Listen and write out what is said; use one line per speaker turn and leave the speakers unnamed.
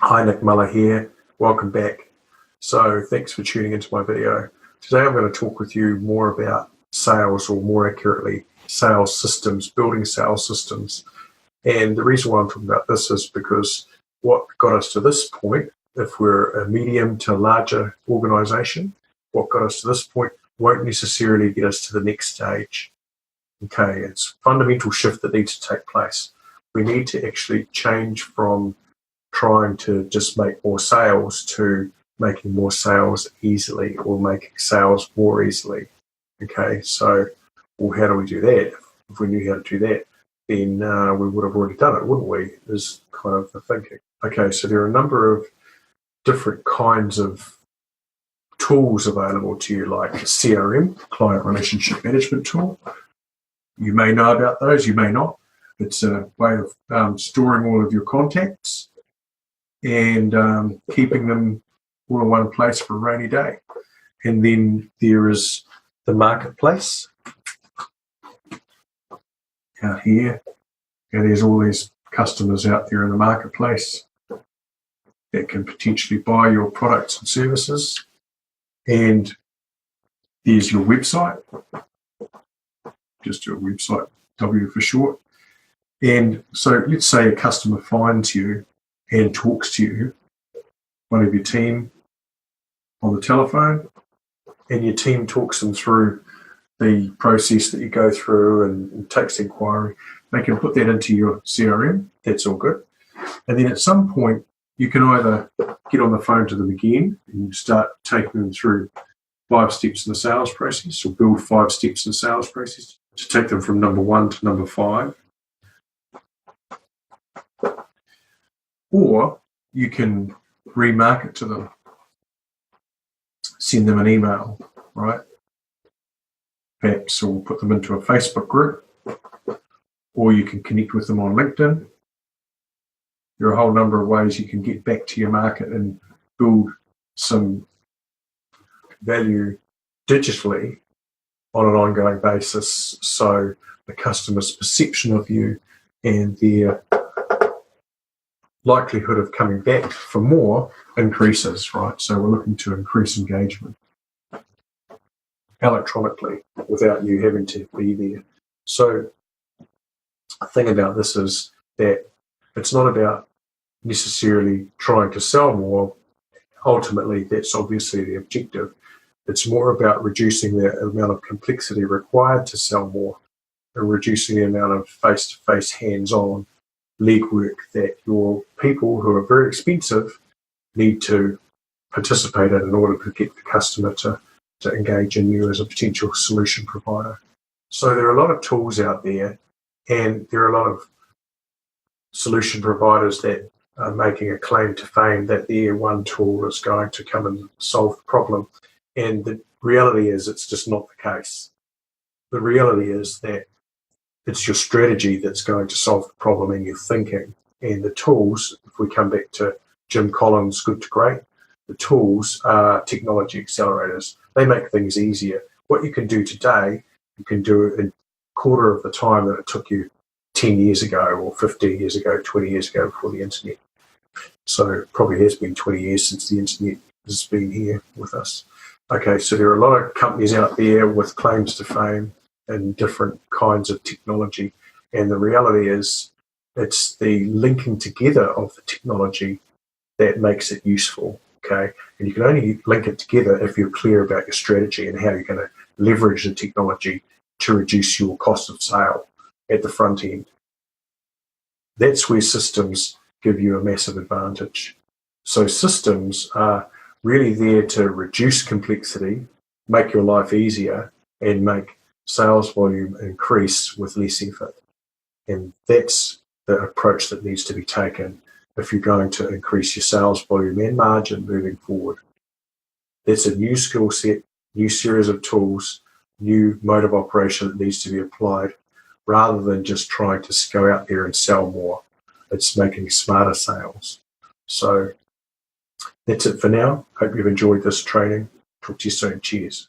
Hi, Nick Muller here. Welcome back. So thanks for tuning into my video. Today I'm going to talk with you more about sales, or more accurately, sales systems, building sales systems. And the reason why I'm talking about this is because what got us to this point, if we're a medium to larger organization, what got us to this point won't necessarily get us to the next stage. Okay, it's a fundamental shift that needs to take place. We need to actually change from trying to just make more sales to making more sales easily, or making sales more easily. Okay, so, well, how do we do that? If we knew how to do that, then we would have already done it, wouldn't we? Is kind of the thinking. Okay, so there are a number of different kinds of tools available to you, like CRM, Client Relationship Management Tool. You may know about those, you may not. It's a way of storing all of your contacts and keeping them all in one place for a rainy day. And then there is the marketplace out here. And there's all these customers out there in the marketplace that can potentially buy your products and services. And there's your website, just your website, W for short. And so let's say a customer finds you and talks to you, one of your team, on the telephone, and your team talks them through the process that you go through and takes the inquiry. They can put that into your CRM. That's all good. And then at some point, you can either get on the phone to them again and start taking them through 5 steps in the sales process, or build 5 steps in the sales process to take them from number 1 to number 5. Or you can remarket to them, send them an email, right? Perhaps, or put them into a Facebook group, or you can connect with them on LinkedIn. There are a whole number of ways you can get back to your market and build some value digitally on an ongoing basis, so the customer's perception of you and their likelihood of coming back for more increases, right? So we're looking to increase engagement electronically without you having to be there. So the thing about this is that it's not about necessarily trying to sell more. Ultimately, that's obviously the objective. It's more about reducing the amount of complexity required to sell more, and reducing the amount of face-to-face, hands-on legwork that your people, who are very expensive, need to participate in order to get the customer to engage in you as a potential solution provider. So there are a lot of tools out there, and there are a lot of solution providers that are making a claim to fame that their one tool is going to come and solve the problem. And the reality is it's just not the case. The reality is that it's your strategy that's going to solve the problem in your thinking. And the tools, if we come back to Jim Collins' Good to Great, the tools are technology accelerators. They make things easier. What you can do today, you can do in a quarter of the time that it took you 10 years ago, or 15 years ago, 20 years ago, before the internet. So it probably has been 20 years since the internet has been here with us. Okay, so there are a lot of companies out there with claims to fame and different kinds of technology. And the reality is it's the linking together of the technology that makes it useful, okay? And you can only link it together if you're clear about your strategy and how you're going to leverage the technology to reduce your cost of sale at the front end. That's where systems give you a massive advantage. So systems are really there to reduce complexity, make your life easier, and make sales volume increase with less effort. And that's the approach that needs to be taken if you're going to increase your sales volume and margin moving forward. That's a new skill set, new series of tools, new mode of operation that needs to be applied, rather than just trying to go out there and sell more. It's making smarter sales. So that's it for now. Hope you've enjoyed this training. Talk to you soon. Cheers.